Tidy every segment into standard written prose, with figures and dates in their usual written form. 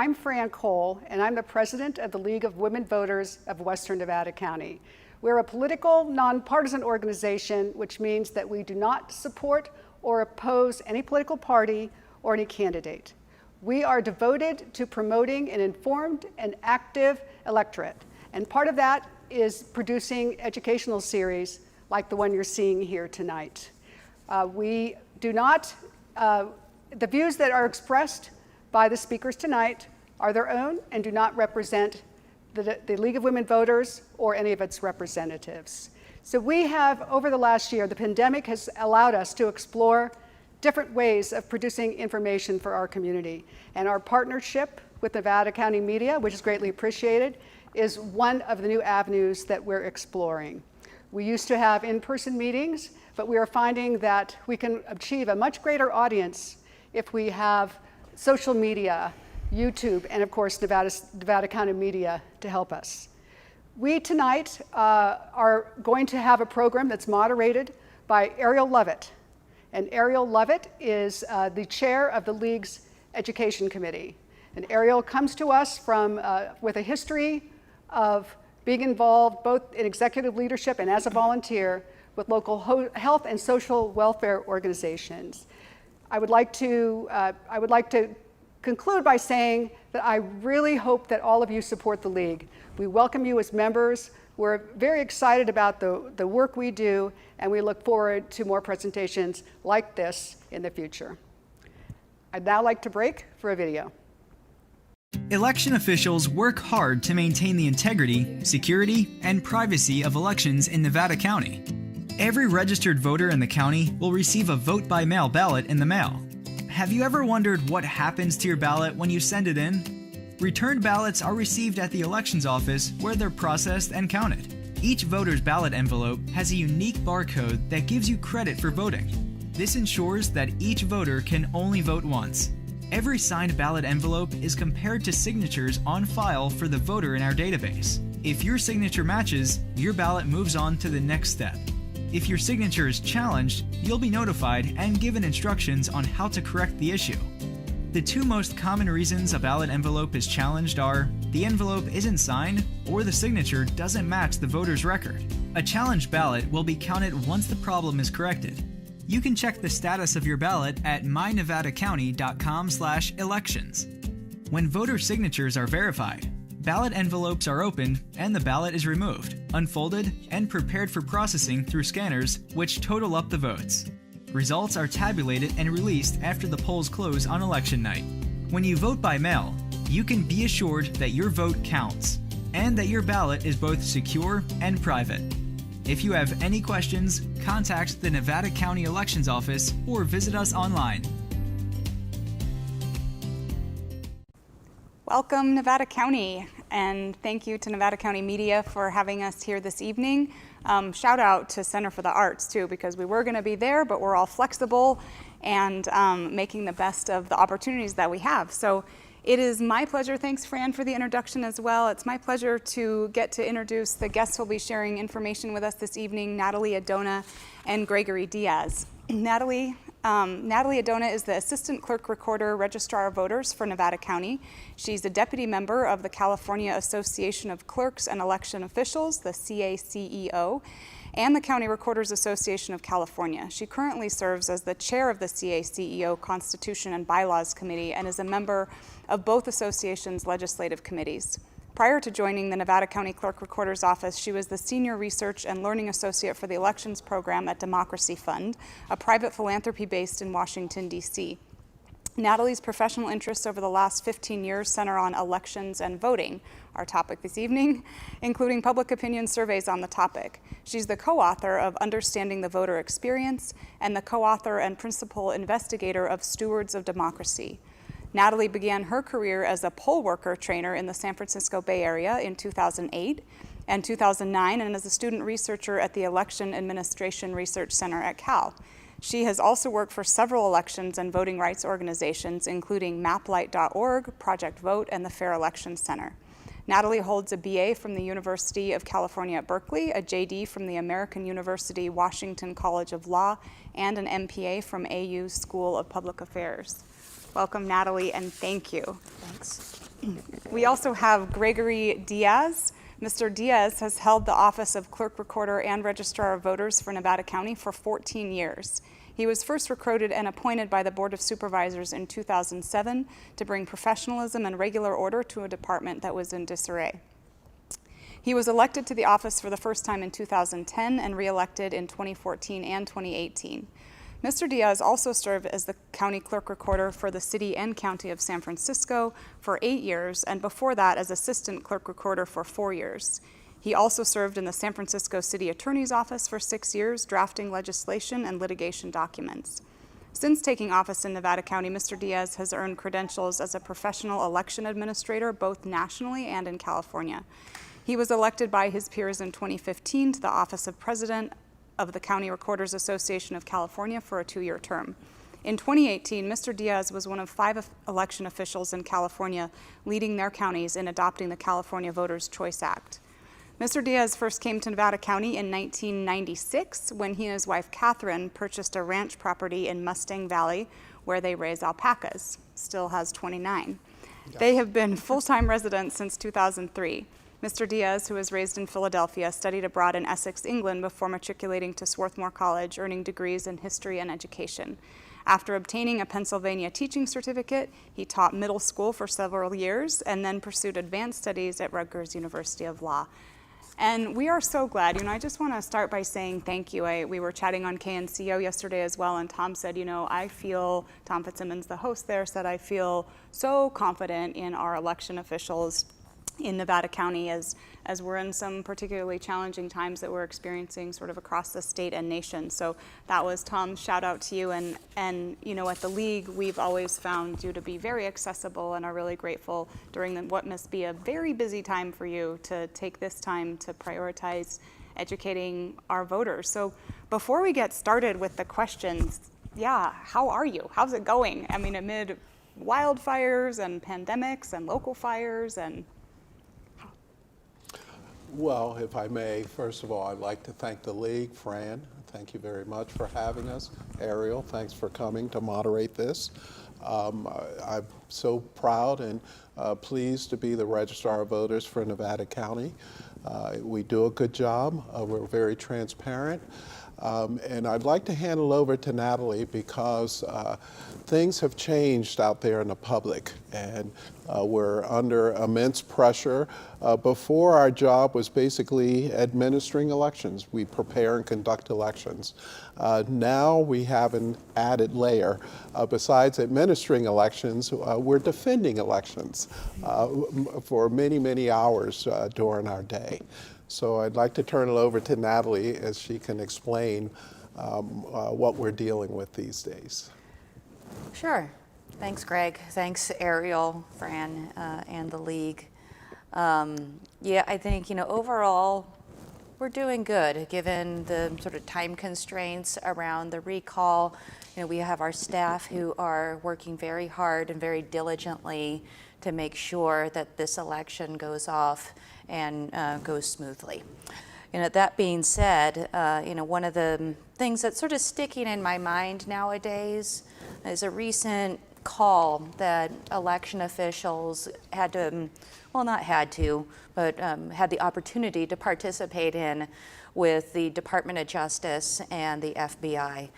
I'm Fran Cole, and I'm the president of the League of Women Voters of Western Nevada County. We're a political, nonpartisan organization, which means that we do not support or oppose any political party or any candidate. We are devoted to promoting an informed and active electorate, and part of that is producing educational series like the one you're seeing here tonight. We do not, the views that are expressed by the speakers tonight are their own and do not represent the League of Women Voters or any of its representatives. So we have, over the last year, the pandemic has allowed us to explore different ways of producing information for our community. And our partnership with Nevada County Media, which is greatly appreciated, is one of the new avenues that we're exploring. We used to have in-person meetings, but we are finding that we can achieve a much greater audience if we have social media, YouTube, and of course Nevada County Media to help us. We tonight are going to have a program that's moderated by Ariel Lovett. And Ariel Lovett is the chair of the League's Education Committee. And Ariel comes to us from, with a history of being involved both in executive leadership and as a volunteer with local health and social welfare organizations. I would like to conclude by saying that I really hope that all of you support the League. We welcome you as members. We're very excited about the work we do, and we look forward to more presentations like this in the future. I'd now like to break for a video. Election officials work hard to maintain the integrity, security, and privacy of elections in Nevada County. Every registered voter in the county will receive a vote-by-mail ballot in the mail. Have you ever wondered what happens to your ballot when you send it in? Returned ballots are received at the elections office where they're processed and counted. Each voter's ballot envelope has a unique barcode that gives you credit for voting. This ensures that each voter can only vote once. Every signed ballot envelope is compared to signatures on file for the voter in our database. If your signature matches, your ballot moves on to the next step. If your signature is challenged, you'll be notified and given instructions on how to correct the issue. The two most common reasons a ballot envelope is challenged are the envelope isn't signed or the signature doesn't match the voter's record. A challenged ballot will be counted once the problem is corrected. You can check the status of your ballot at mynevadacounty.com/elections. When voter signatures are verified, ballot envelopes are opened and the ballot is removed, unfolded, and prepared for processing through scanners, which total up the votes. Results are tabulated and released after the polls close on election night. When you vote by mail, you can be assured that your vote counts and that your ballot is both secure and private. If you have any questions, contact the Nevada County Elections Office or visit us online. Welcome, Nevada County, and thank you to Nevada County Media for having us here this evening. Shout out to Center for the Arts, too, because we were going to be there, but we're all flexible and making the best of the opportunities that we have. So it is my pleasure, thanks Fran for the introduction as well. It's my pleasure to get to introduce the guests who will be sharing information with us this evening, Natalie Adona and Gregory Diaz. Natalie Adona is the Assistant Clerk Recorder Registrar of Voters for Nevada County. She's a deputy member of the California Association of Clerks and Election Officials, the CACEO, and the County Recorders Association of California. She currently serves as the chair of the CACEO Constitution and Bylaws Committee and is a member of both associations' legislative committees. Prior to joining the Nevada County Clerk Recorder's Office, she was the Senior Research and Learning Associate for the Elections Program at Democracy Fund, a private philanthropy based in Washington, D.C. Natalie's professional interests over the last 15 years center on elections and voting, our topic this evening, including public opinion surveys on the topic. She's the co-author of Understanding the Voter Experience and the co-author and principal investigator of Stewards of Democracy. Natalie began her career as a poll worker trainer in the San Francisco Bay Area in 2008 and 2009, and as a student researcher at the Election Administration Research Center at Cal. She has also worked for several elections and voting rights organizations, including maplight.org, Project Vote, and the Fair Elections Center. Natalie holds a BA from the University of California at Berkeley, a JD from the American University Washington College of Law, and an MPA from AU's School of Public Affairs. Welcome, Natalie, and thank you. Thanks. We also have Gregory Diaz. Mr. Diaz has held the office of Clerk Recorder and Registrar of Voters for Nevada County for 14 years. He was first recruited and appointed by the Board of Supervisors in 2007 to bring professionalism and regular order to a department that was in disarray. He was elected to the office for the first time in 2010 and re-elected in 2014 and 2018. Mr. Diaz also served as the county clerk recorder for the city and county of San Francisco for 8 years, and before that as assistant clerk recorder for 4 years. He also served in the San Francisco City Attorney's Office for 6 years, drafting legislation and litigation documents. Since taking office in Nevada County, Mr. Diaz has earned credentials as a professional election administrator both nationally and in California. He was elected by his peers in 2015 to the office of president of the County Recorders Association of California for a 2-year term. In 2018, Mr. Diaz was one of 5 election officials in California leading their counties in adopting the California Voters' Choice Act. Mr. Diaz first came to Nevada County in 1996 when he and his wife Catherine purchased a ranch property in Mustang Valley where they raise alpacas. Still has 29. Yeah. They have been full-time residents since 2003. Mr. Diaz, who was raised in Philadelphia, studied abroad in Essex, England before matriculating to Swarthmore College, earning degrees in history and education. After obtaining a Pennsylvania teaching certificate, he taught middle school for several years and then pursued advanced studies at Rutgers University of Law. And we are so glad. I just want to start by saying thank you. We were chatting on KNCO yesterday as well, and Tom said, Tom Fitzsimmons, the host there, said, I feel so confident in our election officials in Nevada County as we're in some particularly challenging times that we're experiencing sort of across the state and nation. So that was Tom's shout out to you. And at the League, we've always found you to be very accessible and are really grateful during what must be a very busy time for you to take this time to prioritize educating our voters. So before we get started with the questions, how are you? How's it going? Amid wildfires and pandemics and local fires and Well, if I may, first of all, I'd like to thank the League. Fran, thank you very much for having us. Ariel, thanks for coming to moderate this. I'm so proud and pleased to be the Registrar of Voters for Nevada County. We do a good job. We're very transparent. And I'd like to hand it over to Natalie because things have changed out there in the public, and we're under immense pressure. Before, our job was basically administering elections. We prepare and conduct elections. Now we have an added layer. Besides administering elections, we're defending elections for many, many hours during our day. So I'd like to turn it over to Natalie as she can explain what we're dealing with these days. Sure. Thanks, Greg. Thanks, Ariel, Fran, and the League. I think, overall, we're doing good given the sort of time constraints around the recall. We have our staff who are working very hard and very diligently to make sure that this election goes off and goes smoothly. That being said, one of the things that's sort of sticking in my mind nowadays is a recent call that election officials had to, well, not had to, but had the opportunity to participate in with the Department of Justice and the FBI.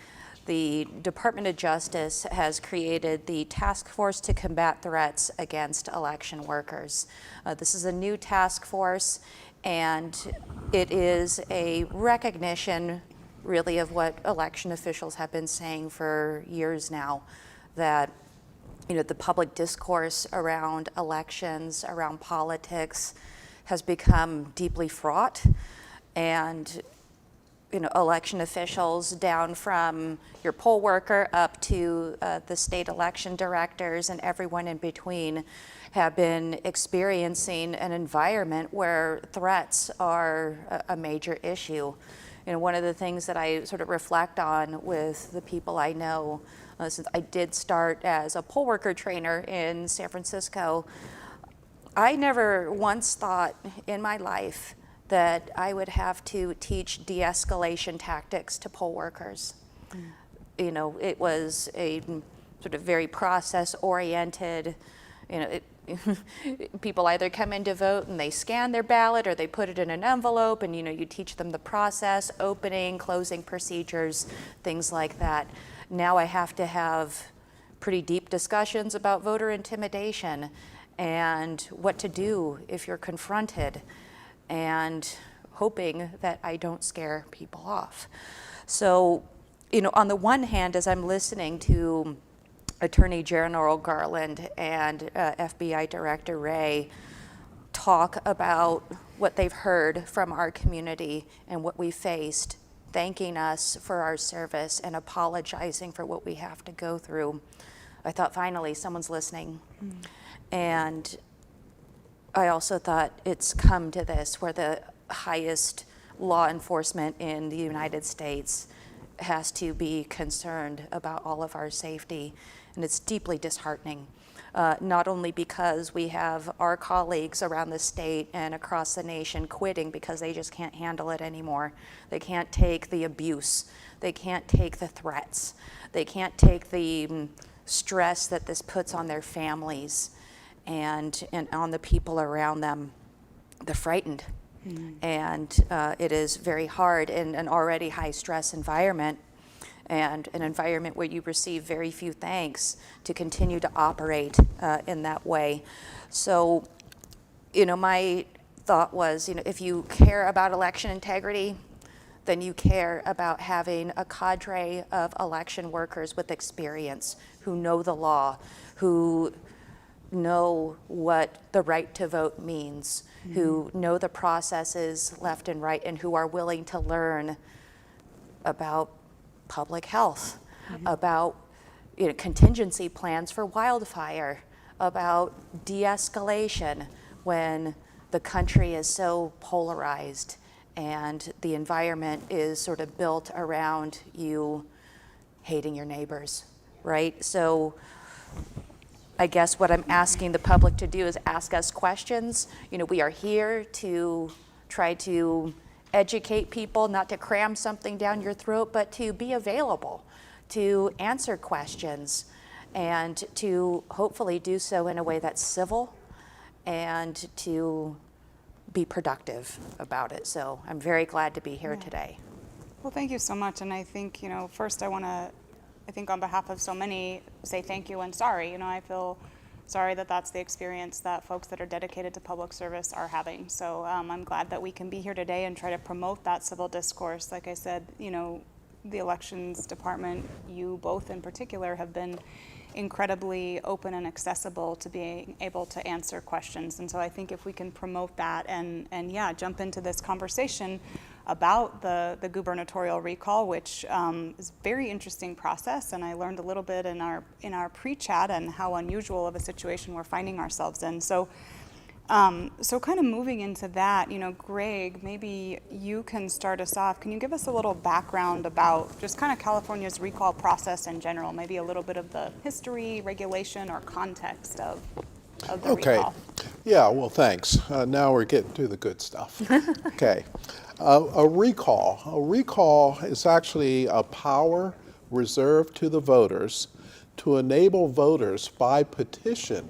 The Department of Justice has created the Task Force to Combat Threats Against Election Workers. This is a new task force, and it is a recognition, really, of what election officials have been saying for years now, that the public discourse around elections, around politics, has become deeply fraught, and election officials down from your poll worker up to the state election directors and everyone in between have been experiencing an environment where threats are a major issue. One of the things that I sort of reflect on with the people I know, since I did start as a poll worker trainer in San Francisco, I never once thought in my life that I would have to teach de-escalation tactics to poll workers. It was a sort of very process-oriented, people either come in to vote and they scan their ballot or they put it in an envelope, and you teach them the process, opening, closing procedures, things like that. Now I have to have pretty deep discussions about voter intimidation and what to do if you're confronted, and hoping that I don't scare people off. So, on the one hand, as I'm listening to Attorney General Garland and FBI Director Wray talk about what they've heard from our community and what we faced, thanking us for our service and apologizing for what we have to go through, I thought, finally, someone's listening. And I also thought it's come to this, where the highest law enforcement in the United States has to be concerned about all of our safety. And it's deeply disheartening, not only because we have our colleagues around the state and across the nation quitting because they just can't handle it anymore. They can't take the abuse. They can't take the threats. They can't take the stress that this puts on their families and on the people around them. They're frightened. And it is very hard in an already high stress environment, and an environment where you receive very few thanks, to continue to operate in that way. So, my thought was, if you care about election integrity, then you care about having a cadre of election workers with experience, who know the law, who know what the right to vote means, who know the processes left and right, and who are willing to learn about public health, about contingency plans for wildfire, about de-escalation when the country is so polarized and the environment is sort of built around you hating your neighbors, right? So I guess what I'm asking the public to do is ask us questions. We are here to try to educate people, not to cram something down your throat, but to be available, to answer questions, and to hopefully do so in a way that's civil and to be productive about it. So I'm very glad to be here today. Well, thank you so much. And I think, first I want to, on behalf of so many, say thank you and sorry. I feel sorry that that's the experience that folks that are dedicated to public service are having. So I'm glad that we can be here today and try to promote that civil discourse. Like I said, the elections department, you both in particular, have been incredibly open and accessible to being able to answer questions. And so I think if we can promote that and jump into this conversation about the gubernatorial recall, which is a very interesting process, and I learned a little bit in our pre-chat and how unusual of a situation we're finding ourselves in. So kind of moving into that, Greg, maybe you can start us off. Can you give us a little background about just kind of California's recall process in general, maybe a little bit of the history, regulation, or context of the recall? Yeah, well, thanks. Now we're getting to the good stuff. Okay. A recall is actually a power reserved to the voters to enable voters by petition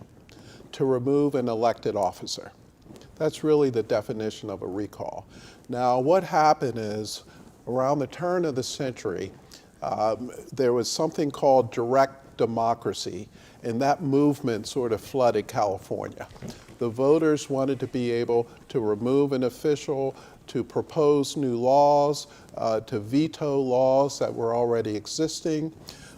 to remove an elected officer. That's really the definition of a recall. Now, what happened is, around the turn of the century, there was something called direct democracy, and that movement sort of flooded California. The voters wanted to be able to remove an official, to propose new laws, to veto laws that were already existing.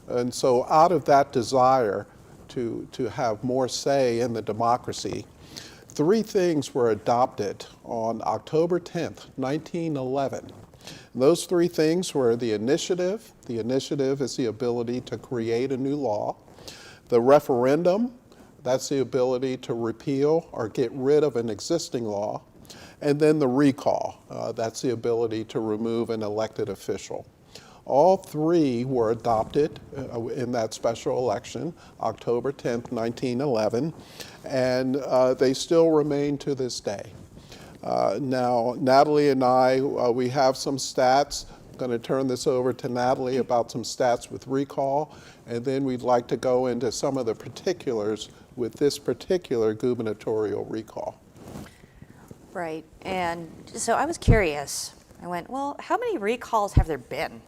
And so out of that desire to have more say in the democracy, 3 things were adopted on October 10th, 1911. And those 3 things were the initiative. The initiative is the ability to create a new law. The referendum, that's the ability to repeal or get rid of an existing law. And then the recall, that's the ability to remove an elected official. All 3 were adopted in that special election, October 10th, 1911, and they still remain to this day. Now, Natalie and I, we have some stats going to turn this over to Natalie about some stats with recall, and then we'd like to go into some of the particulars with this particular gubernatorial recall. Right, and so I was curious. I went, well, how many recalls have there been?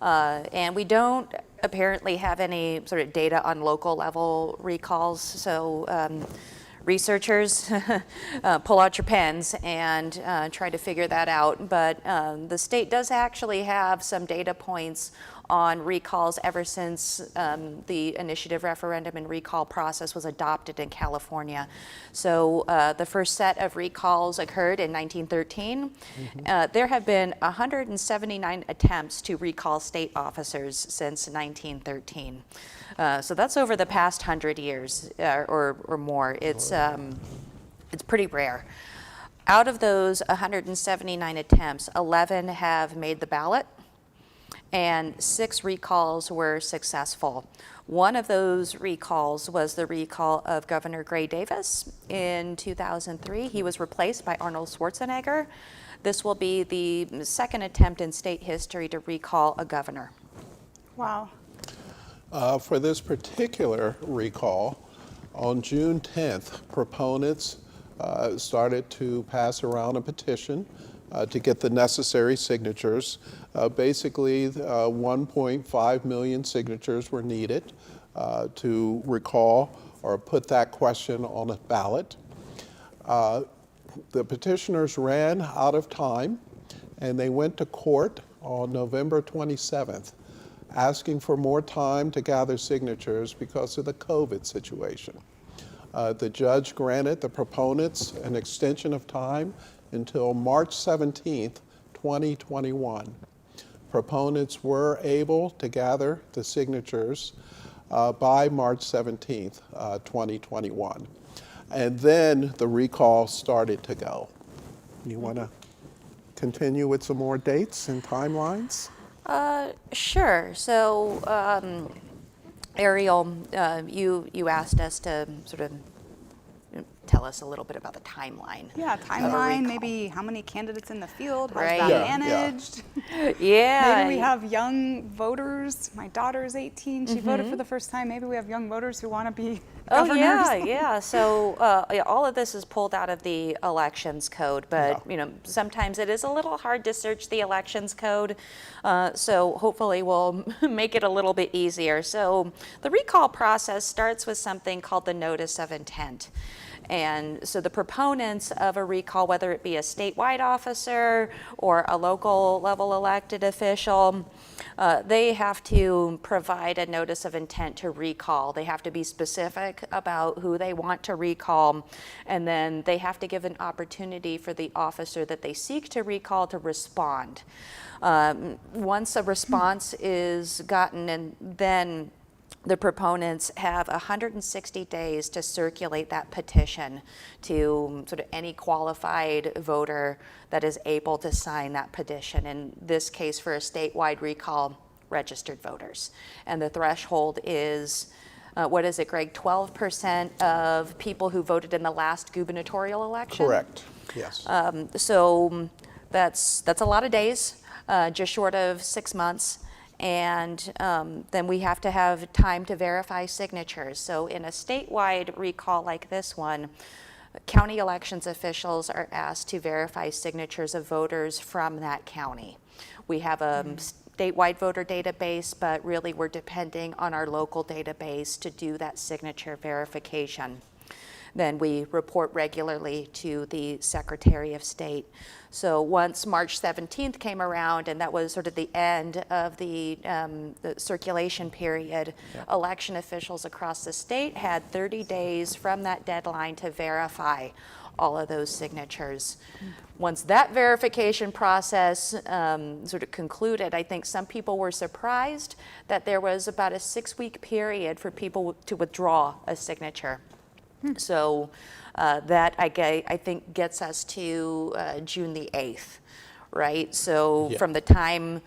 And we don't apparently have any sort of data on local level recalls, so researchers, pull out your pens and try to figure that out. But the state does actually have some data points on recalls ever since the initiative referendum and recall process was adopted in California. So the first set of recalls occurred in 1913. There have been 179 attempts to recall state officers since 1913. So that's over the past 100 years or more. It's pretty rare. Out of those 179 attempts, 11 have made the ballot, and 6 recalls were successful. One of those recalls was the recall of Governor Gray Davis in 2003. He was replaced by Arnold Schwarzenegger. This will be the second attempt in state history to recall a governor. Wow. For this particular recall, on June 10th, proponents started to pass around a petition to get the necessary signatures. Basically, 1.5 million signatures were needed to recall or put that question on a ballot. The petitioners ran out of time, and they went to court on November 27th, asking for more time to gather signatures because of the COVID situation. The judge granted the proponents an extension of time until March 17th, 2021. Proponents were able to gather the signatures by March 17th, 2021. And then the recall started to go. You want to continue with some more dates and timelines? Sure. So, Ariel, you asked us to sort of tell us a little bit about the timeline. Yeah, timeline, maybe how many candidates in the field, how's Right. that Yeah, managed? Yeah. Maybe we have young voters. My daughter's 18, she voted for the first time. Maybe we have young voters who want to be governors. Yeah. So all of this is pulled out of the elections code, but sometimes it is a little hard to search the elections code. So hopefully we'll make it a little bit easier. So the recall process starts with something called the notice of intent. And so the proponents of a recall, whether it be a statewide officer or a local level elected official, they have to provide a notice of intent to recall. They have to be specific about who they want to recall, and then they have to give an opportunity for the officer that they seek to recall to respond. Once a response is gotten, and then the proponents have 160 days to circulate that petition to sort of any qualified voter that is able to sign that petition. In this case, for a statewide recall, registered voters. And the threshold is, what is it, Greg? 12% of people who voted in the last gubernatorial election? Correct, yes. So that's a lot of days, just short of 6 months. And then we have to have time to verify signatures. So in a statewide recall like this one, county elections officials are asked to verify signatures of voters from that county. We have a statewide voter database, but really we're depending on our local database to do that signature verification. Then we report regularly to the Secretary of State. So once March 17th came around, and that was sort of the end of the circulation period, election officials across the state had 30 days from that deadline to verify all of those signatures. Once that verification process sort of concluded, I think some people were surprised that there was about a 6-week period for people to withdraw a signature. So that I think gets us to June the 8th, right? So from the time,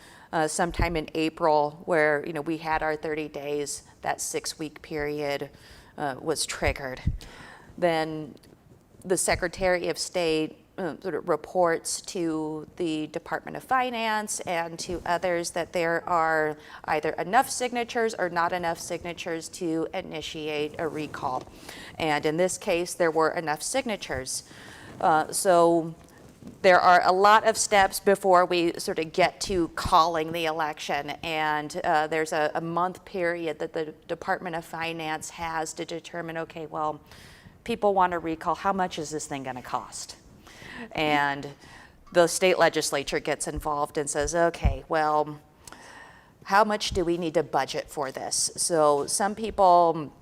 sometime in April, where we had our 30 days, that 6-week period was triggered. Then the Secretary of State sort of reports to the Department of Finance and to others that there are either enough signatures or not enough signatures to initiate a recall. And in this case, there were enough signatures. So there are a lot of steps before we sort of get to calling the election, and there's a month period that the Department of Finance has to determine, okay, well, people want to recall, how much is this thing going to cost? And the state legislature gets involved and says, okay, well, how much do we need to budget for this? So some people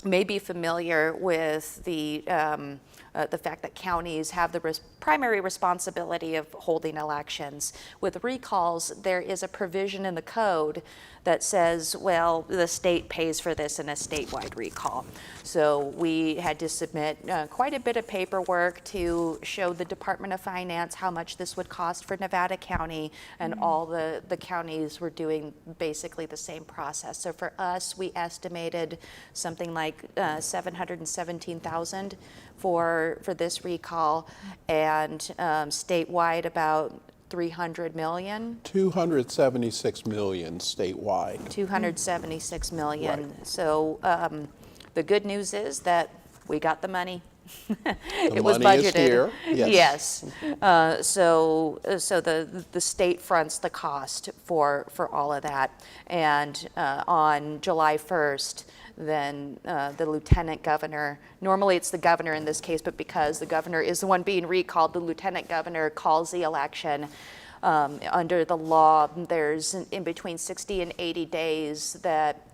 may be familiar with the fact that counties have the primary responsibility of holding elections. With recalls, there is a provision in the code that says, well, the state pays for this in a statewide recall. So we had to submit quite a bit of paperwork to show the Department of Finance how much this would cost for Nevada County, and all the counties were doing basically the same process. So for us, we estimated something like $717,000 for this recall, and statewide about 300 million. 276 million statewide. 276 million. Right. So the good news is that we got the money. It was money budgeted. is here. Yes. So the state fronts the cost for all of that. And on July 1st, then the lieutenant governor, normally it's the governor in this case, but because the governor is the one being recalled, the lieutenant governor calls the election. Under the law, there's in between 60 and 80 days that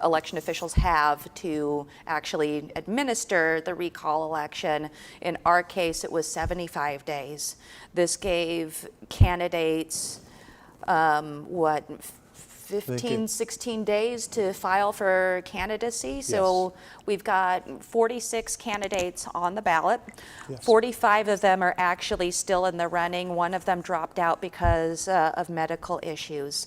election officials have to actually administer the recall election. In our case, it was 75 days. This gave candidates, 15, 16 days to file for candidacy. So we've got 46 candidates on the ballot. Yes. 45 of them are actually still in the running. One of them dropped out because of medical issues.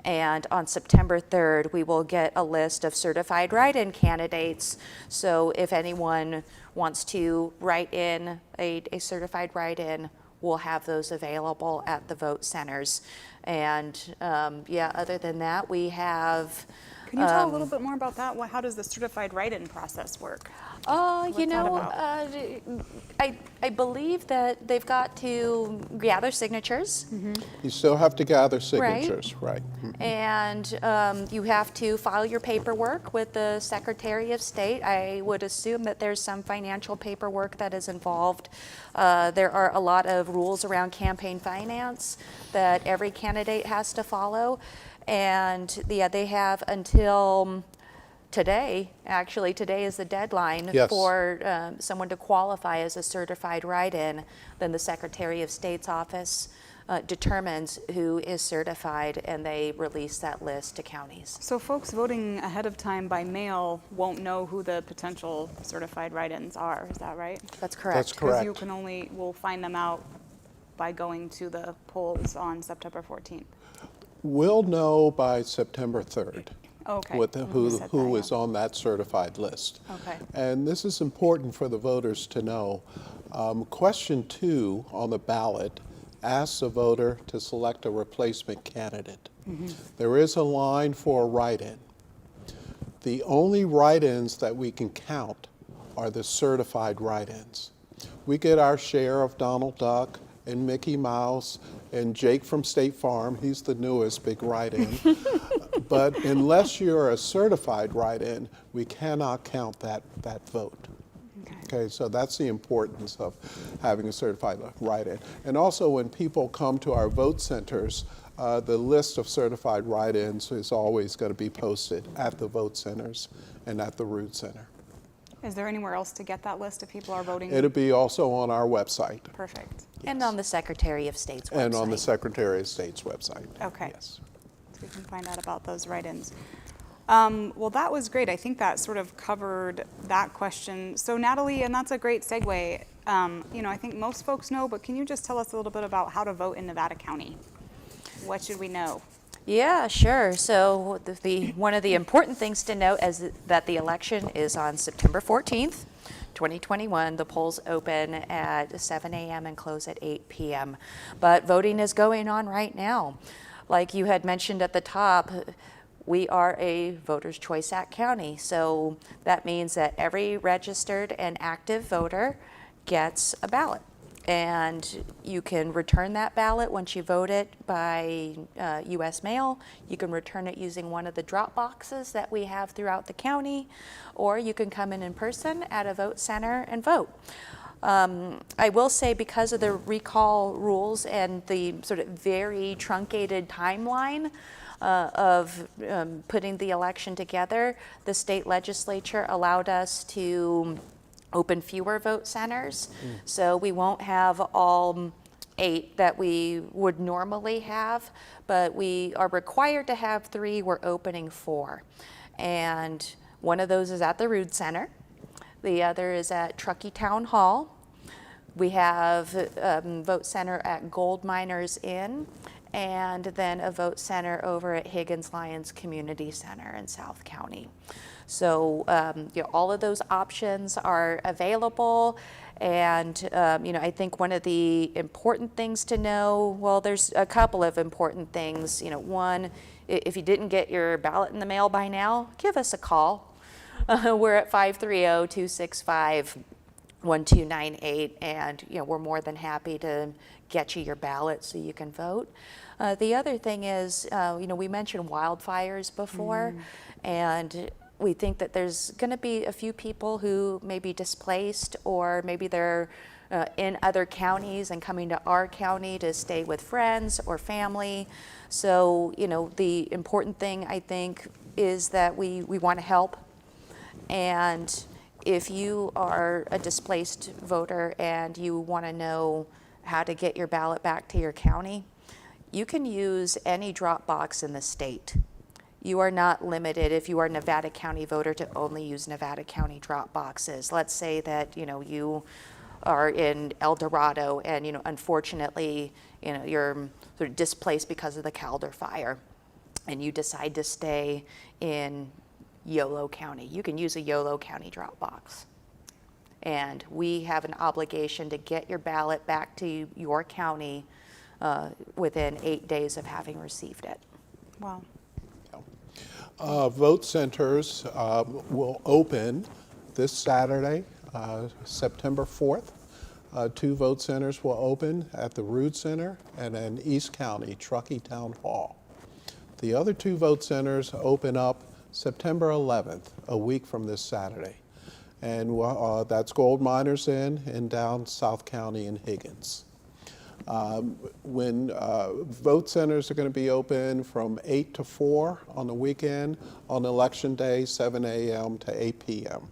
And on September 3rd, we will get a list of certified write-in candidates. So if anyone wants to write in a certified write-in, we'll have those available at the vote centers. And other than that, we have. Can you tell a little bit more about that? How does the certified write-in process work? I believe that they've got to gather signatures. You still have to gather signatures, right? And you have to file your paperwork with the Secretary of State. I would assume that there's some financial paperwork that is involved. There are a lot of rules around campaign finance that every candidate has to follow. And they have until today, actually today is the deadline for someone to qualify as a certified write-in. Then the Secretary of State's office determines who is certified, and they release that list to counties. So folks voting ahead of time by mail won't know who the potential certified write-ins are, is that right? That's correct. That's correct. Because you will find them out by going to the polls on September 14th. We'll know by September 3rd. Okay. Who is on that certified list. Okay. And this is important for the voters to know. Question 2 on the ballot asks a voter to select a replacement candidate. There is a line for a write-in. The only write-ins that we can count are the certified write-ins. We get our share of Donald Duck and Mickey Mouse and Jake from State Farm. He's the newest big write-in. But unless you're a certified write-in, we cannot count that vote. Okay, so that's the importance of having a certified write-in. And also when people come to our vote centers, the list of certified write-ins is always going to be posted at the vote centers and at the Root Center. Is there anywhere else to get that list if people are voting? It'll be also on our website. Perfect. And on the Secretary of State's website. And on the Secretary of State's website. Okay. Yes. So we can find out about those write-ins. Well, that was great. I think that sort of covered that question. So Natalie, and that's a great segue. I think most folks know, but can you just tell us a little bit about how to vote in Nevada County? What should we know? Yeah, sure. So one of the important things to note is that the election is on September 14th, 2021. The polls open at 7 a.m. and close at 8 p.m. But voting is going on right now. Like you had mentioned at the top, we are a Voters' Choice Act county. So that means that every registered and active voter gets a ballot. And you can return that ballot once you vote it by U.S. mail. You can return it using one of the drop boxes that we have throughout the county, or you can come in person at a vote center and vote. I will say, because of the recall rules and the sort of very truncated timeline of putting the election together, the state legislature allowed us to open fewer vote centers. So we won't have all 8 that we would normally have, but we are required to have 3. We're opening 4. And one of those is at the Rood Center. The other is at Truckee Town Hall. We have vote center at Gold Miners Inn, and then a vote center over at Higgins Lyons Community Center in South County. So all of those options are available. And I think one of the important things to know, well, there's a couple of important things. One, if you didn't get your ballot in the mail by now, give us a call. We're at 530-265-1298, and we're more than happy to get you your ballot so you can vote. The other thing is, we mentioned wildfires before, and we think that there's going to be a few people who may be displaced, or maybe they're in other counties and coming to our county to stay with friends or family. So, the important thing, I think, is that we want to help. And if you are a displaced voter and you want to know how to get your ballot back to your county, you can use any drop box in the state. You are not limited, if you are a Nevada County voter, to only use Nevada County drop boxes. Let's say that you are in El Dorado and unfortunately you're sort of displaced because of the Calder fire, and you decide to stay in Yolo County. You can use a Yolo County drop box, and we have an obligation to get your ballot back to your county within 8 days of having received it. Wow. Vote centers will open this Saturday, September 4th. 2 vote centers will open at the Rood Center and in East County, Truckee Town Hall. The other 2 vote centers open up September 11th, a week from this Saturday. And that's Gold Miners Inn in down South County in Higgins. When vote centers are going to be open from 8 to 4 on the weekend, on Election Day, 7 a.m. to 8 p.m.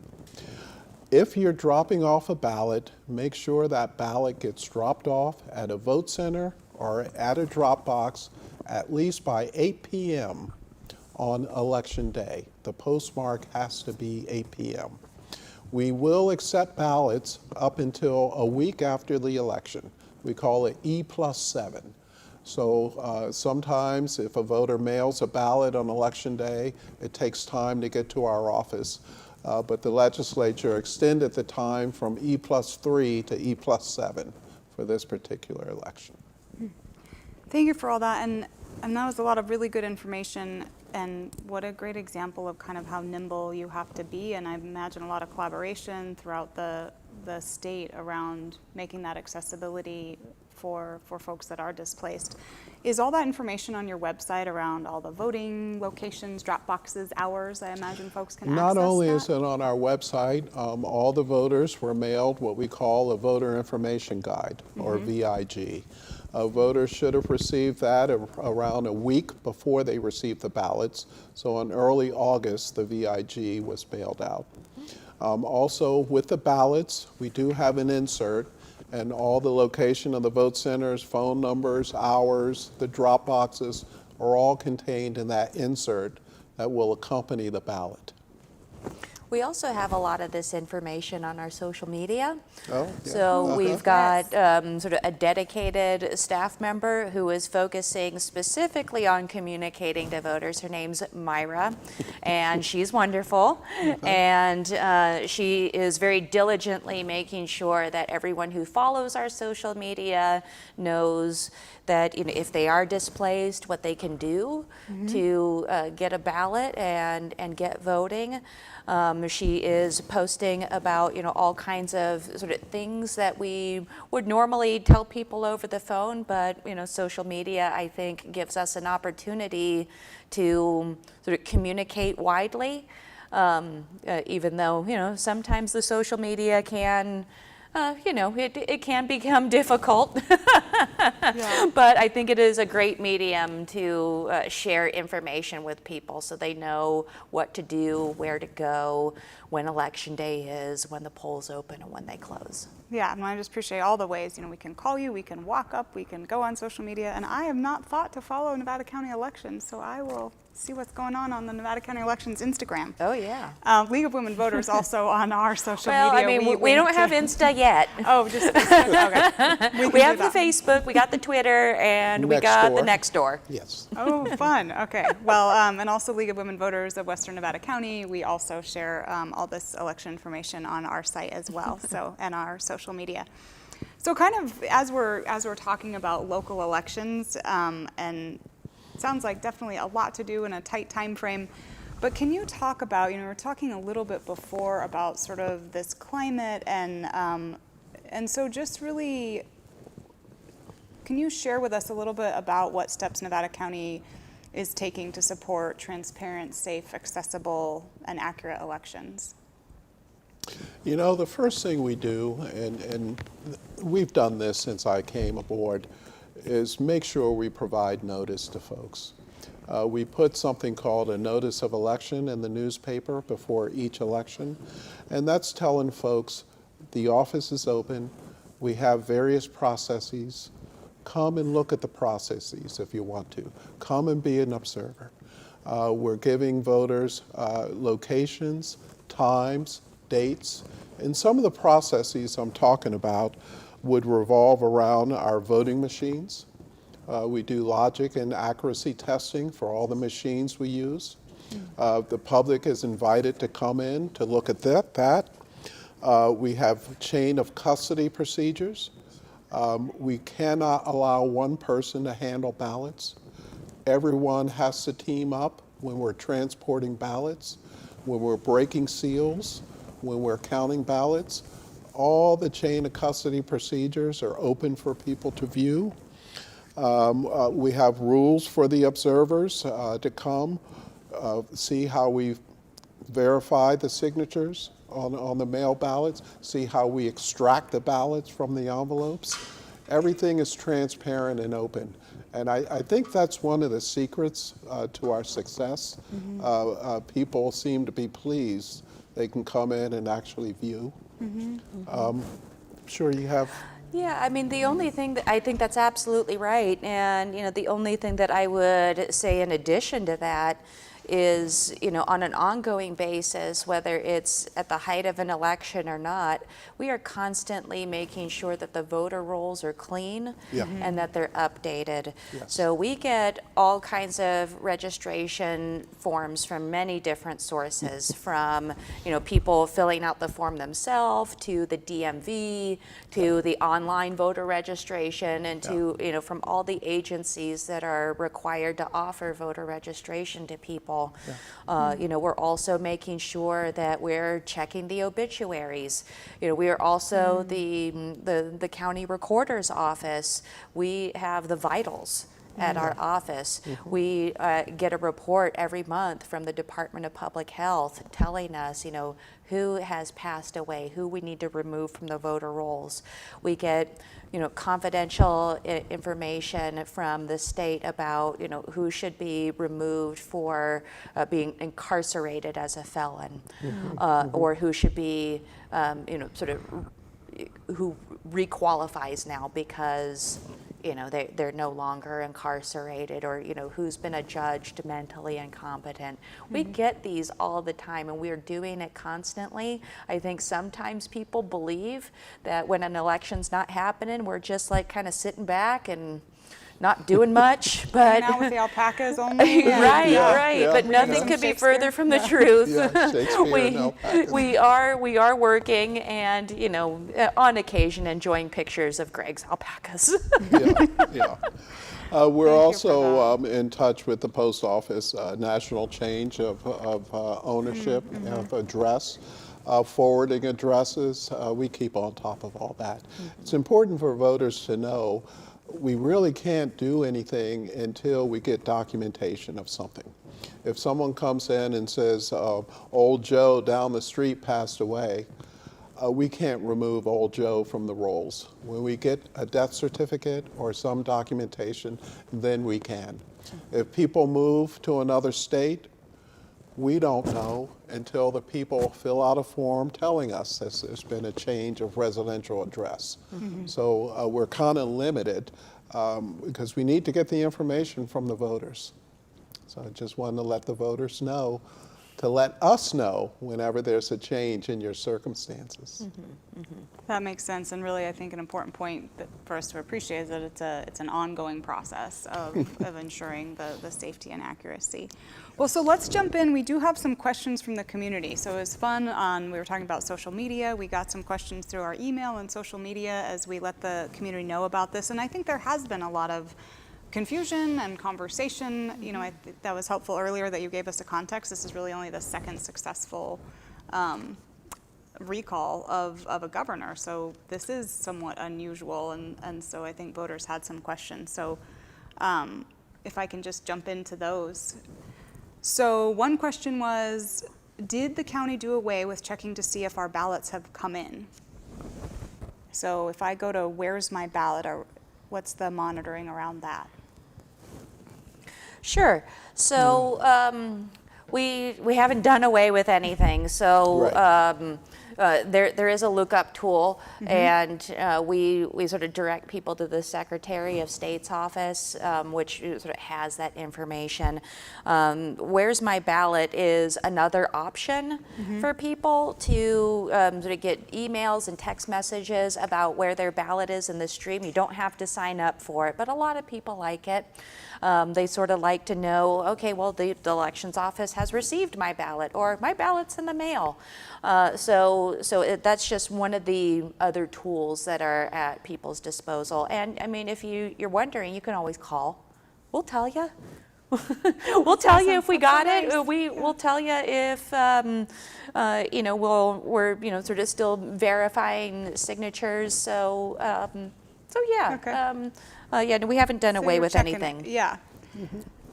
If you're dropping off a ballot, make sure that ballot gets dropped off at a vote center or at a drop box at least by 8 p.m. on Election Day. The postmark has to be 8 p.m. We will accept ballots up until a week after the election. We call it E+7. So sometimes if a voter mails a ballot on Election Day, it takes time to get to our office. But the legislature extended the time from E+3 to E+7 for this particular election. Thank you for all that. And that was a lot of really good information, and what a great example of kind of how nimble you have to be. And I imagine a lot of collaboration throughout the state around making that accessibility for folks that are displaced. Is all that information on your website around all the voting locations, drop boxes, hours? I imagine folks can access that. Not only is it on our website, all the voters were mailed what we call a voter information guide, or VIG. Voters should have received that around a week before they received the ballots. So in early August, the VIG was mailed out. Also, with the ballots, we do have an insert, and all the location of the vote centers, phone numbers, hours, the drop boxes are all contained in that insert that will accompany the ballot. We also have a lot of this information on our social media. Oh, yeah. So we've got sort of a dedicated staff member who is focusing specifically on communicating to voters. Her name's Myra, and she's wonderful. And she is very diligently making sure that everyone who follows our social media knows that if they are displaced, what they can do to get a ballot and get voting. She is posting about all kinds of sort of things that we would normally tell people over the phone, but social media, I think, gives us an opportunity to sort of communicate widely, even though sometimes the social media can it can become difficult, but I think it is a great medium to share information with people so they know what to do, where to go, when election day is, when the polls open, and when they close. Yeah, and I just appreciate all the ways, we can call you, we can walk up, we can go on social media, and I have not thought to follow Nevada County elections, so I will see what's going on the Nevada County elections Instagram. Oh, yeah. League of Women Voters also on our social Well, media. I mean, we don't have Insta yet. Oh, just okay. We have the Facebook, we got the Twitter, and we got the Nextdoor. Yes. Oh, fun. Okay. Well, and also League of Women Voters of Western Nevada County. We also share all this election information on our site as well, so and our social media. So, kind of as we're talking about local elections, and it sounds like definitely a lot to do in a tight time frame. But can you talk about, we were talking a little bit before about sort of this climate, and so just really, can you share with us a little bit about what steps Nevada County is taking to support transparent, safe, accessible, and accurate elections? The first thing we do, and we've done this since I came aboard, is make sure we provide notice to folks. We put something called a notice of election in the newspaper before each election, and that's telling folks the office is open, we have various processes, come and look at the processes if you want to. Come and be an observer. We're giving voters locations, times, dates, and some of the processes I'm talking about would revolve around our voting machines. We do logic and accuracy testing for all the machines we use. The public is invited to come in to look at that. We have chain of custody procedures. We cannot allow one person to handle ballots. Everyone has to team up when we're transporting ballots, when we're breaking seals, when we're counting ballots. All the chain of custody procedures are open for people to view. We have rules for the observers to come, see how we verify the signatures on the mail ballots, see how we extract the ballots from the envelopes. Everything is transparent and open. And I think that's one of the secrets to our success. People seem to be pleased. They can come in and actually view. Sure you have. Yeah, I mean, the only thing that I think that's absolutely right, and the only thing that I would say in addition to that is, on an ongoing basis, whether it's at the height of an election or not, we are constantly making sure that the voter rolls are clean and that they're updated. Yes. So we get all kinds of registration forms from many different sources, from people filling out the form themselves, to the DMV, to the online voter registration, and to from all the agencies that are required to offer voter registration to people. We're also making sure that we're checking the obituaries. We are also the county recorder's office. We have the vitals at our office. We get a report every month from the Department of Public Health telling us, who has passed away, who we need to remove from the voter rolls. We get, confidential information from the state about, who should be removed for being incarcerated as a felon, or who should be, who requalifies now because they're no longer incarcerated, or who's been adjudged mentally incompetent. We get these all the time, and we're doing it constantly. I think sometimes people believe that when an election's not happening, we're just like kind of sitting back and not doing much, but Now with the alpacas only. right, Yeah, right. yeah. But nothing Some could be Shakespeare. further from the truth. Yeah, Shakespeare and alpacas. we are working, and on occasion enjoying pictures of Greg's alpacas. Yeah. We're also in touch with the post office, national change of ownership, of address, forwarding addresses. We keep on top of all that. It's important for voters to know we really can't do anything until we get documentation of something. If someone comes in and says, old Joe down the street passed away, we can't remove old Joe from the rolls. When we get a death certificate or some documentation, then we can. If people move to another state, we don't know until the people fill out a form telling us that there's been a change of residential address. So we're kind of limited because we need to get the information from the voters. So I just wanted to let the voters know, to let us know whenever there's a change in your circumstances. That makes sense, and really I think an important point for us to appreciate is that it's an ongoing process of ensuring the safety and accuracy. Well, so let's jump in. We do have some questions from the community. So it was fun we were talking about social media. We got some questions through our email and social media as we let the community know about this, and I think there has been a lot of confusion and conversation. I think that was helpful earlier that you gave us a context. This is really only the second successful recall of a governor. So this is somewhat unusual, and so I think voters had some questions. So if I can just jump into those. So one question was, did the county do away with checking to see if our ballots have come in? So if I go to where's my ballot, or what's the monitoring around that? Sure. So we haven't done away with anything. So there is a lookup tool, and we sort of direct people to the Secretary of State's office, which sort of has that information. Where's My Ballot is another option for people to sort of get emails and text messages about where their ballot is in the stream. You don't have to sign up for it, but a lot of people like it. They sort of like to know, okay, well, the elections office has received my ballot, or my ballot's in the mail. That's just one of the other tools that are at people's disposal. And I mean, if you're wondering, you can always call. We'll tell you. We'll tell you if we got it. We'll tell you if we're sort of still verifying signatures. So yeah. Okay. No, we haven't done away you're with checking anything. it. Yeah.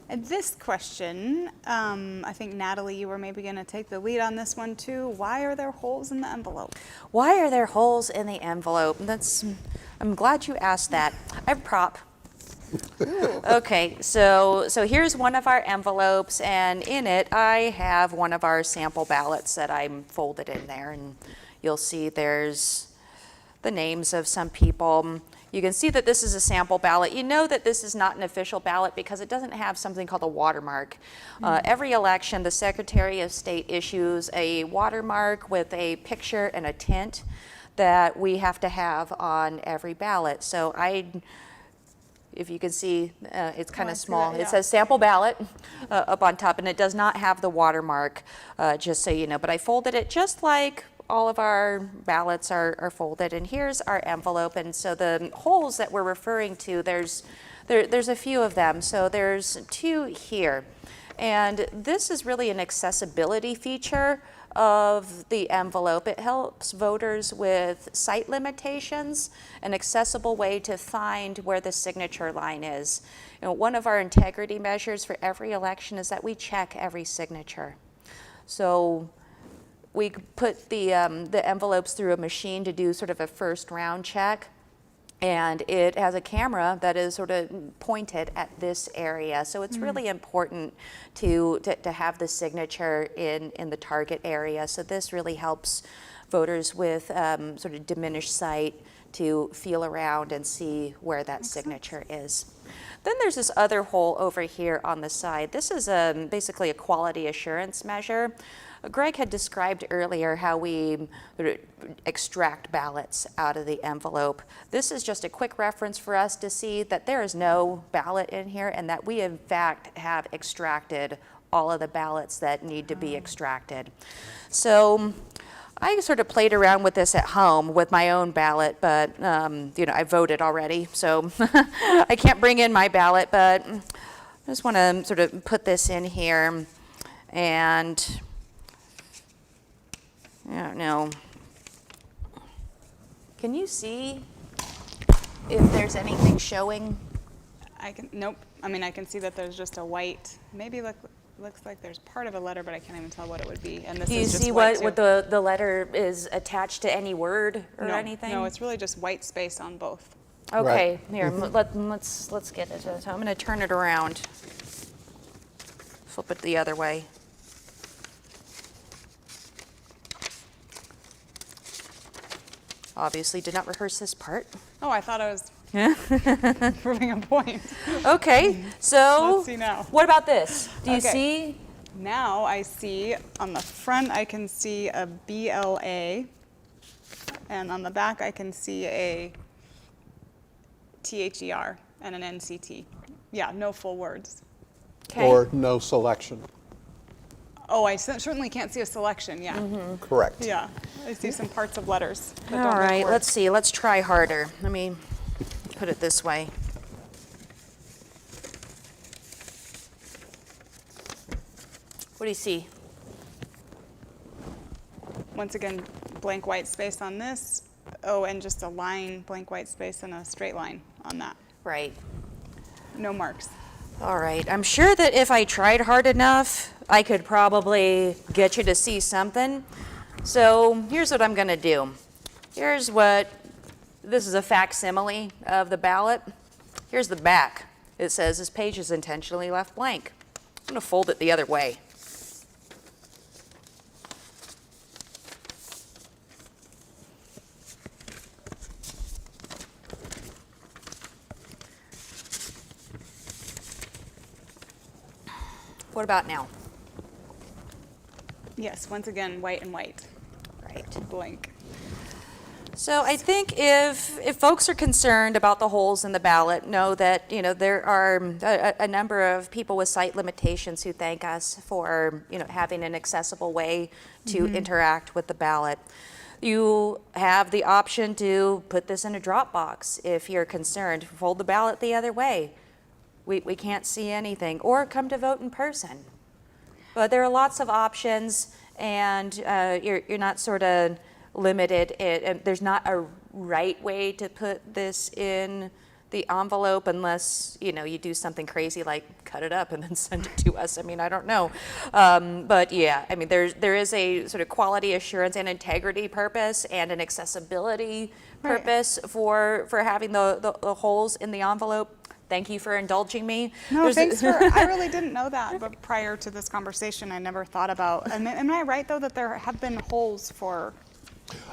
And this question, I think Natalie, you were maybe going to take the lead on this one too. Why are there holes in the envelope? Why are there holes in the envelope? I'm glad you asked that. I have a prop. Okay, so here's one of our envelopes, and in it I have one of our sample ballots that I'm folded in there, and you'll see there's the names of some people. You can see that this is a sample ballot. You know that this is not an official ballot because it doesn't have something called a watermark. Every election, the Secretary of State issues a watermark with a picture and a tint that we have to have on every ballot. So if you can see, it's kind of small. that, yeah. It says sample ballot up on top, and it does not have the watermark, just so you know. But I folded it just like all of our ballots are folded, and here's our envelope. And so the holes that we're referring to, there's a few of them. So there's two here, and this is really an accessibility feature of the envelope. It helps voters with sight limitations, an accessible way to find where the signature line is. One of our integrity measures for every election is that we check every signature. So we put the envelopes through a machine to do sort of a first round check. And it has a camera that is sort of pointed at this area. So it's really important to have the signature in the target area. So this really helps voters with sort of diminished sight to feel around and see where that signature is. Then there's this other hole over here on the side. This is basically a quality assurance measure. Greg had described earlier how we extract ballots out of the envelope. This is just a quick reference for us to see that there is no ballot in here and that we in fact have extracted all of the ballots that need to be extracted. So I sort of played around with this at home with my own ballot, but you know, I voted already, so I can't bring in my ballot, but I just want to sort of put this in here. And I don't know, can you see if there's anything showing? Nope. I mean, I can see that there's just a white, maybe looks like there's part of a letter, but I can't even tell what it would be. And this Do you is just see white what too. the letter is attached to any word or anything? No, it's really just white space on both. Okay, here, let's get it. So I'm going to turn it around. Flip it the other way. Obviously did not rehearse this part. Oh, I thought I was proving a point. Okay, so Let's see now. what about this? Do you Okay. see? Now I see on the front I can see a BLA, and on the back I can see a THER and an NCT. Yeah, no full words. Okay. Or no selection. Oh, I certainly can't see a selection, yeah. Correct. Yeah, I see some parts of letters. that All don't make right, words. let's see. Let's try harder. Let me put it this way. What do you see? Once again, blank white space on this. Oh, and just a line, blank white space and a straight line on that. Right. No marks. All right. I'm sure that if I tried hard enough, I could probably get you to see something. So here's what I'm going to do. This is a facsimile of the ballot. Here's the back. It says this page is intentionally left blank. I'm going to fold it the other way. What about now? Yes, once again, white and white, Right. blank. So I think if folks are concerned about the holes in the ballot, know that there are a number of people with sight limitations who thank us for having an accessible way to interact with the ballot. You have the option to put this in a drop box if you're concerned. Fold the ballot the other way. We can't see anything, or come to vote in person. But there are lots of options, and you're not sort of limited. There's not a right way to put this in the envelope unless you do something crazy like cut it up and then send it to us. I mean, I don't know. But yeah, I mean, there is a sort of quality assurance and integrity purpose and an accessibility purpose for having the holes in the envelope. Thank you for indulging me. No, thanks for, I really didn't know that, but prior to this conversation, I never thought about, am I right though that there have been holes for?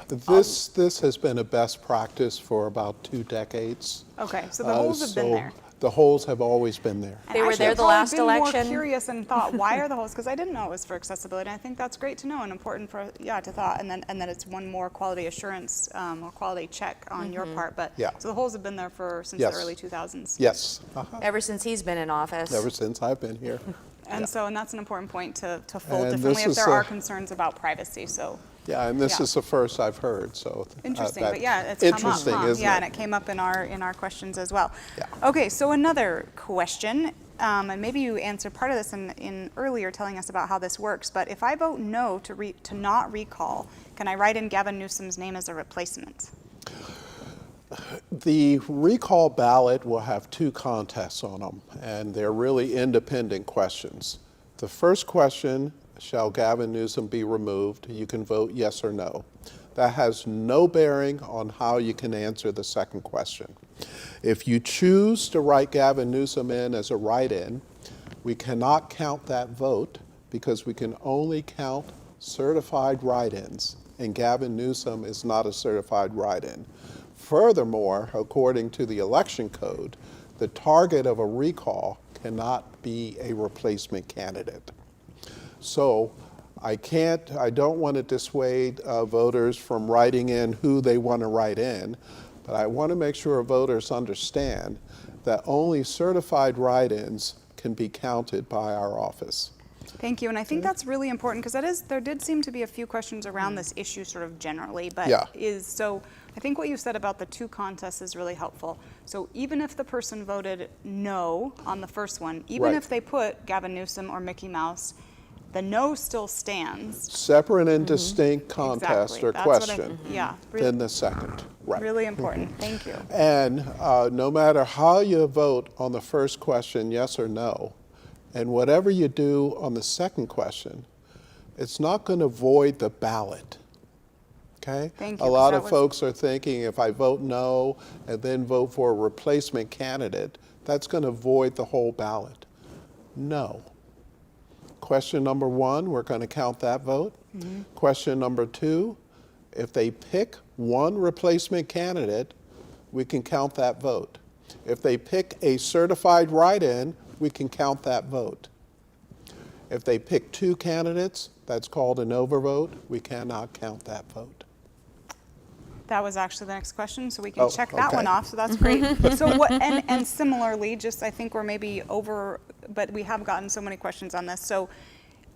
This has been a best practice for about 2 decades. Okay, so the holes have been there. The holes have always been there. They were there the last I've been more election. curious and thought, why are the holes? Because I didn't know it was for accessibility. I think that's great to know and important for to thought, and then it's one more quality assurance or quality check on your part. But Yeah. so the holes have been there since Yes. the early 2000s. Yes, Ever since he's been in office. ever since I've been here. And that's an important point to fold And differently this if is there are a- concerns about privacy. So. Yeah, and this Yeah. is the first I've heard, so. Interesting, that's but yeah, it's come up, interesting, huh? isn't Yeah, it? and it came up in our questions as well. Yeah. Okay, so another question, and maybe you answered part of this in earlier telling us about how this works, but if I vote no to not recall, can I write in Gavin Newsom's name as a replacement? The recall ballot will have 2 contests on them, and they're really independent questions. The first question, shall Gavin Newsom be removed? You can vote yes or no. That has no bearing on how you can answer the second question. If you choose to write Gavin Newsom in as a write-in, we cannot count that vote because we can only count certified write-ins, and Gavin Newsom is not a certified write-in. Furthermore, according to the election code, the target of a recall cannot be a replacement candidate. So I don't want to dissuade voters from writing in who they want to write in, but I want to make sure voters understand that only certified write-ins can be counted by our office. Thank you, and I think that's really important because there did seem to be a few questions around this issue sort of generally, but Yeah. so I think what you said about the two contests is really helpful. So even if the person voted no on the first one, even Right. if they put Gavin Newsom or Mickey Mouse, the no still stands. Separate and distinct contest Exactly. or That's what question yeah, than the second. Right. really important. Thank you. And no matter how you vote on the first question, yes or no, and whatever you do on the second question, it's not going to void the ballot. Okay? Thank you, A lot 'cause of that was- folks are thinking if I vote no and then vote for a replacement candidate, that's going to void the whole ballot. No. Question number one, we're going to count that vote. Question number two, if they pick one replacement candidate, we can count that vote. If they pick a certified write-in, we can count that vote. If they pick two candidates, that's called an overvote. We cannot count that vote. That was actually the next question, so we can Oh, check that one okay. off, so that's great. So what, and similarly, just I think we're maybe over, but we have gotten so many questions on this. So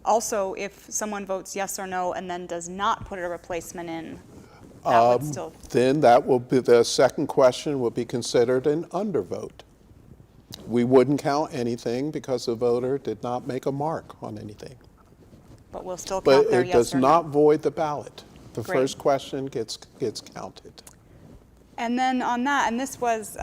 also, if someone votes yes or no and then does not put a replacement in, that would still, Then that will be, the second question will be considered an undervote. We wouldn't count anything because the voter did not make a mark on anything. but we'll still But count their it yes does or not no. void the ballot. The Great. first question gets counted. And then on that, and this was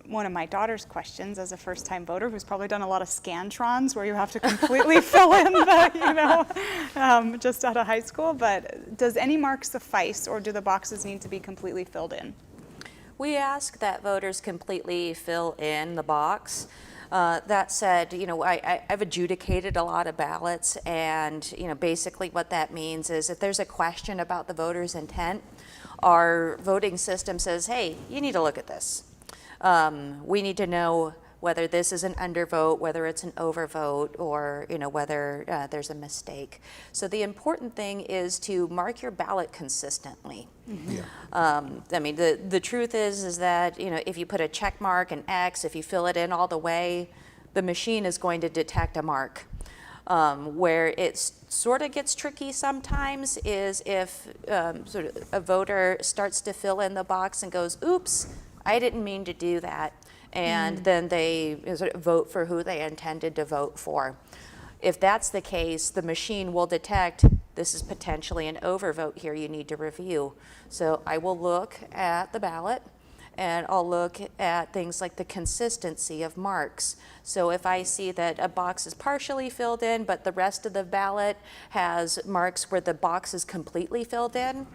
one of my daughter's questions as a first-time voter who's probably done a lot of Scantrons where you have to completely fill in the, just out of high school. But does any mark suffice, or do the boxes need to be completely filled in? We ask that voters completely fill in the box. That said, I've adjudicated a lot of ballots, and basically what that means is if there's a question about the voter's intent, our voting system says, hey, you need to look at this. We need to know whether this is an undervote, whether it's an overvote, or whether there's a mistake. So the important thing is to mark your ballot consistently. Yeah. I mean, the truth is that if you put a check mark, an X, if you fill it in all the way, the machine is going to detect a mark. Where it sort of gets tricky sometimes is if sort of a voter starts to fill in the box and goes, oops, I didn't mean to do that. And then they sort of vote for who they intended to vote for. If that's the case, the machine will detect this is potentially an overvote here you need to review. So I will look at the ballot, and I'll look at things like the consistency of marks. So if I see that a box is partially filled in, but the rest of the ballot has marks where the box is completely filled in,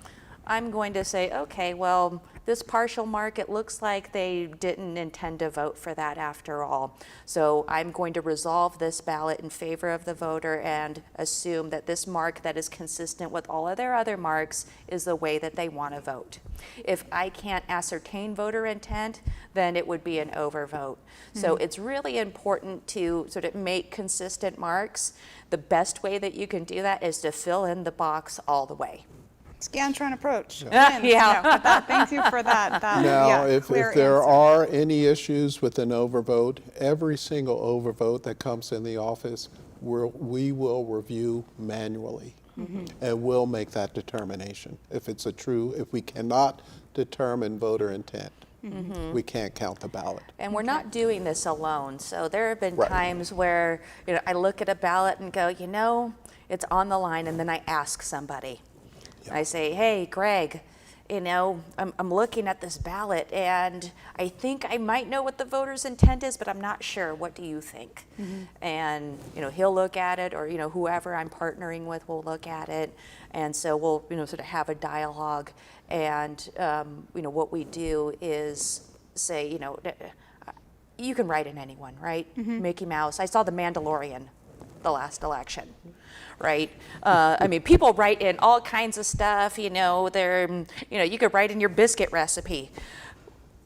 I'm going to say, okay, well, this partial mark, it looks like they didn't intend to vote for that after all. So I'm going to resolve this ballot in favor of the voter and assume that this mark that is consistent with all of their other marks is the way that they want to vote. If I can't ascertain voter intent, then it would be an overvote. So it's really important to sort of make consistent marks. The best way that you can do that is to fill in the box all the way. Scantron approach. Yeah. Thank you for that. Now, if clear there answer. are any issues with an overvote, every single overvote that comes in the office, we will review manually. And we'll make that determination. If we cannot determine voter intent, we can't count the ballot. And we're not doing this alone. So there have been Right. times where I look at a ballot and go, it's on the line, and then I ask somebody. Yeah. I say, hey, Greg, I'm looking at this ballot and I think I might know what the voter's intent is, but I'm not sure. What do you think? And, he'll look at it, or, whoever I'm partnering with will look at it. And so we'll, sort of have a dialogue. And, what we do is say, you can write in anyone, right? Mickey Mouse. I saw The Mandalorian the last election, right? People write in all kinds of stuff, you could write in your biscuit recipe.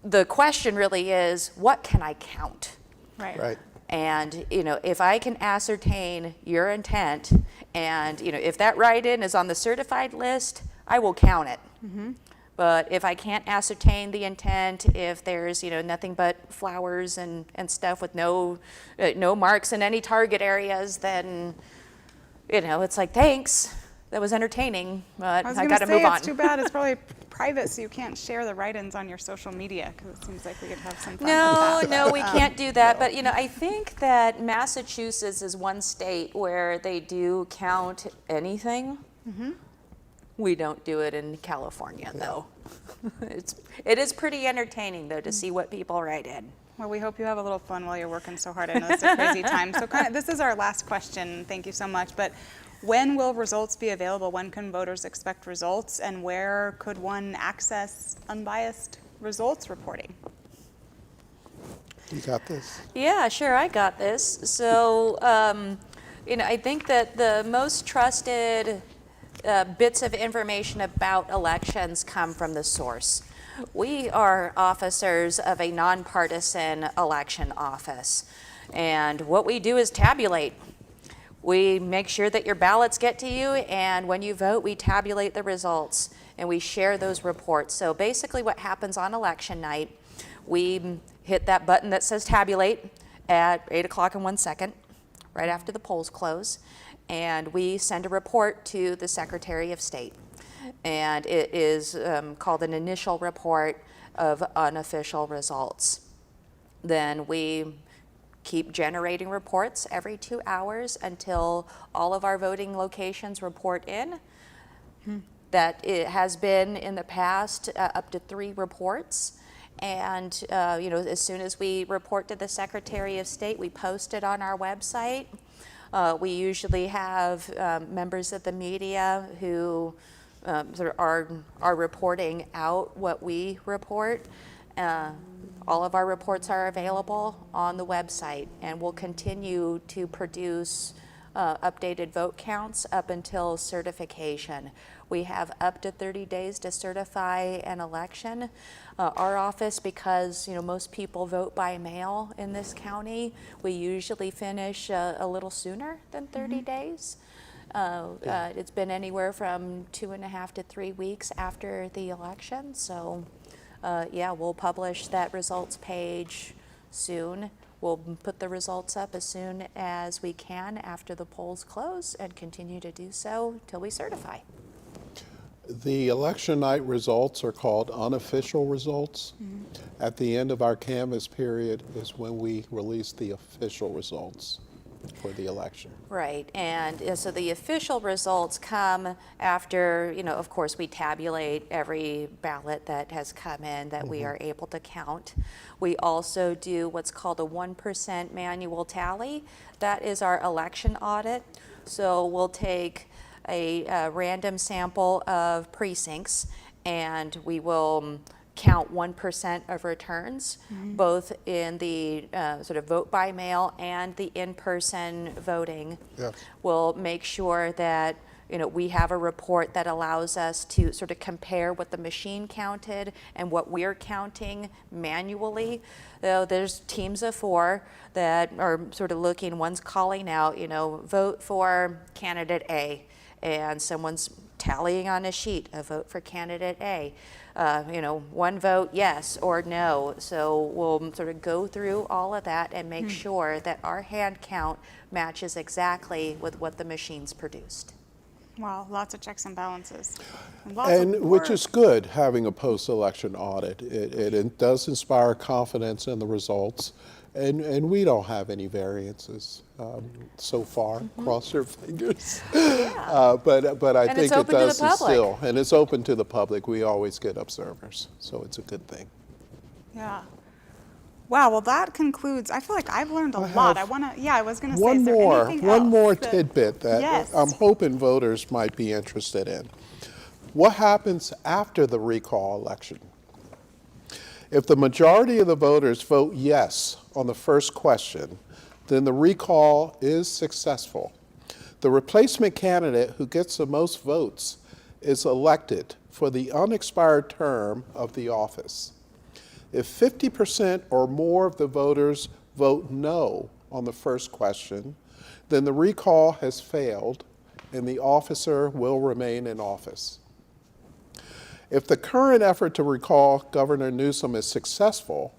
The question really is, what can I count? Right. And, if I can ascertain your intent and, if that write-in is on the certified list, I will count it. But if I can't ascertain the intent, if there's, nothing but flowers and stuff with no marks in any target areas, then, it's like, thanks, that was entertaining, but I got to move on. It's too bad it's probably private, so you can't share the write-ins on your social media, because it seems like we could have some fun with that. No, we can't do that. But, I think that Massachusetts is one state where they do count anything. We don't do it in California, though. It is pretty entertaining, though, to see what people write in. Well, we hope you have a little fun while you're working so hard. I know it's a crazy time. So this is our last question. Thank you so much. But when will results be available? When can voters expect results? And where could one access unbiased results reporting? You got this? Yeah, sure, I got this. So, I think that the most trusted bits of information about elections come from the source. We are officers of a nonpartisan election office, and what we do is tabulate. We make sure that your ballots get to you, and when you vote, we tabulate the results, and we share those reports. So basically what happens on election night, we hit that button that says tabulate at 8 o'clock and 1 second, right after the polls close, and we send a report to the Secretary of State. And it is called an initial report of unofficial results. Then we keep generating reports every 2 hours until all of our voting locations report in. That it has been in the past up to 3 reports. And as soon as we report to the Secretary of State, we post it on our website. We usually have members of the media who sort of are reporting out what we report. All of our reports are available on the website, and we'll continue to produce updated vote counts up until certification. We have up to 30 days to certify an election. Our office, because most people vote by mail in this county, we usually finish a little sooner than 30 days. It's been anywhere from 2.5 to 3 weeks after the election. So we'll publish that results page soon. We'll put the results up as soon as we can after the polls close, and continue to do so till we certify. The election night results are called unofficial results. At the end of our canvass period is when we release the official results for the election. Right, and so the official results come after, of course, we tabulate every ballot that has come in that we are able to count. We also do what's called a 1% manual tally. That is our election audit. So we'll take a random sample of precincts, and we will count 1% of returns, both in the sort of vote by mail and the in-person voting. Yes. We'll make sure that we have a report that allows us to sort of compare what the machine counted and what we're counting manually. There's teams of 4 that are sort of looking, one's calling out, vote for candidate A, and someone's tallying on a sheet, a vote for candidate A. One vote yes or no. So we'll sort of go through all of that and make sure that our hand count matches exactly with what the machines produced. Wow, lots of checks and balances. And Which is good, having a post-election audit. It does inspire confidence in the results, And we don't have any variances so far. Cross your fingers. But I And think it's it open to the does public. instill, and it's open to the public. We always get observers, so it's a good thing. Yeah. Wow, well that concludes, I feel like I've learned a lot. have I was gonna say, is there anything One else more that- tidbit that Yes. I'm hoping voters might be interested in. What happens after the recall election? If the majority of the voters vote yes on the first question, then the recall is successful. The replacement candidate who gets the most votes is elected for the unexpired term of the office. If 50% or more of the voters vote no on the first question, then the recall has failed and the officer will remain in office. If the current effort to recall Governor Newsom is successful,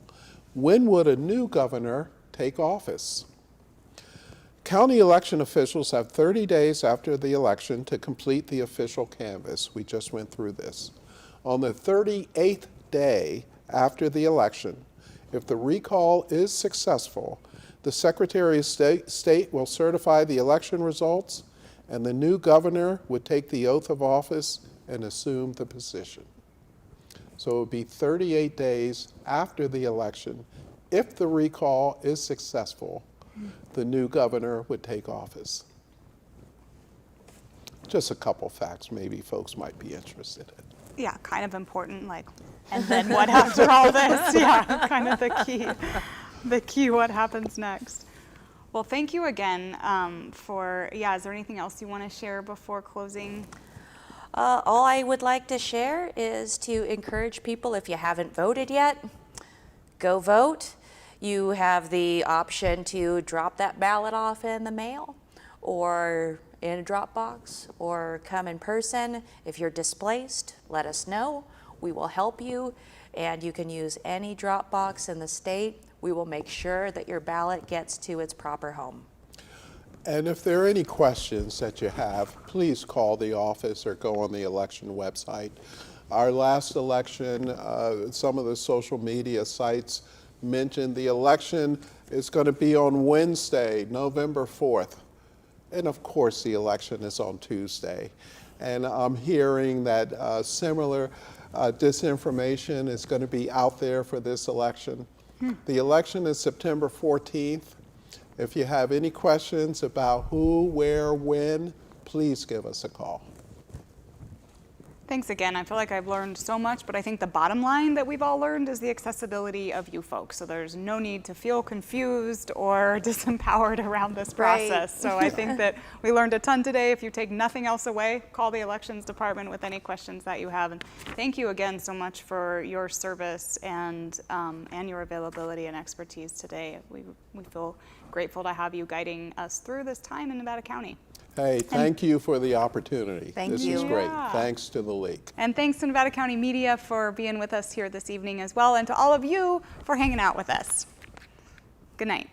when would a new governor take office? County election officials have 30 days after the election to complete the official canvass. We just went through this. On the 38th day after the election, if the recall is successful, the Secretary of State will certify the election results, and the new governor would take the oath of office and assume the position. So it would be 38 days after the election. If the recall is successful, the new governor would take office. Just a couple facts maybe folks might be interested in. Yeah, kind of important, like, and then what after all this? Yeah, kind of the key what happens next. Well, thank you again is there anything else you want to share before closing? All I would like to share is to encourage people, if you haven't voted yet, go vote. You have the option to drop that ballot off in the mail or in a drop box or come in person. If you're displaced, let us know. We will help you, and you can use any drop box in the state. We will make sure that your ballot gets to its proper home. And if there are any questions that you have, please call the office or go on the election website. Our last election, some of the social media sites mentioned the election is going to be on Wednesday, November 4th. And of course, the election is on Tuesday. And I'm hearing that similar disinformation is going to be out there for this election. The election is September 14th. If you have any questions about who, where, when, please give us a call. Thanks again. I feel like I've learned so much, but I think the bottom line that we've all learned is the accessibility of you folks. So there's no need to feel confused or disempowered around this process. Right. So I think that we learned a ton today. If you take nothing else away, call the elections department with any questions that you have. And thank you again so much for your service and your availability and expertise today. We feel grateful to have you guiding us through this time in Nevada County. Hey, thank you for the opportunity. Thank This you. is great. Yeah. Thanks to the league. And thanks to Nevada County Media for being with us here this evening as well, and to all of you for hanging out with us. Good night.